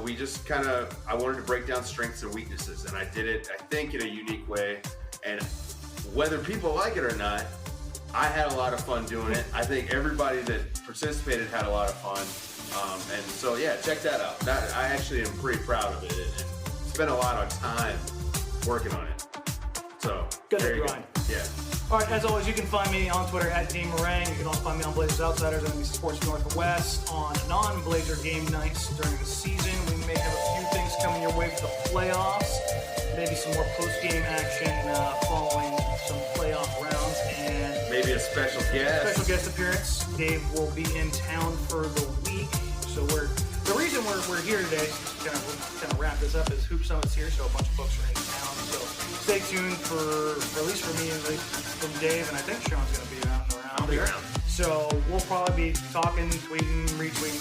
we just I wanted to break down strengths and weaknesses. And I did it, I think, in a unique way. And whether people like it or not, I had a lot of fun doing it. I think everybody that participated had a lot of fun. And so, yeah, check that out. I actually am pretty proud of it and spent a lot of time working on it. So, good grind. Yeah. All right, as always, you can find me on Twitter at Danny Marang. You can also find me on Blazers Outsiders and NBC Sports Northwest on non-Blazer game nights during the season. We may have a few things coming your way for the playoffs. Maybe some more post-game action following some playoff rounds. And maybe a special guest appearance. Dave will be in town for the week. So the reason we're here today, to kind of wrap this up, is Hoop Summit's here, so a bunch of folks are in town. So stay tuned for at least for me and from Dave, and I think Sean's going to be out and around. I'll be around. So we'll probably be talking, tweeting, retweeting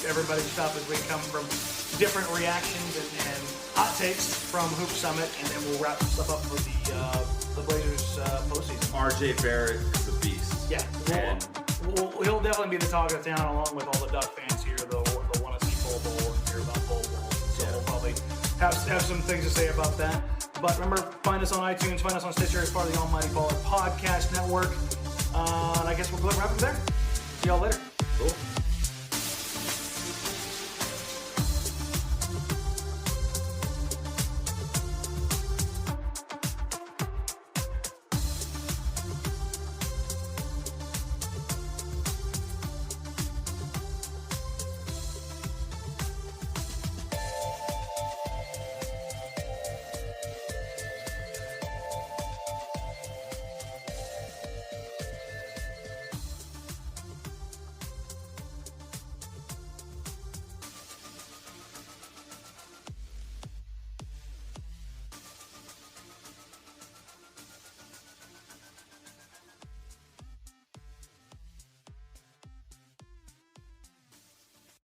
everybody's stuff as we come from different reactions and hot takes from Hoop Summit, and then we'll wrap stuff up for the Blazers postseason. RJ Barrett is the beast. Yeah. He'll definitely be the talk of town along with all the Duck fans here. They'll want to see Bull Bowl and hear about Bull Bowl. So we'll probably have some things to say about that. But remember, find us on iTunes, find us on Stitcher as part of the Almighty Baller Podcast Network. And I guess we'll go ahead and wrap it there. See y'all later. Cool.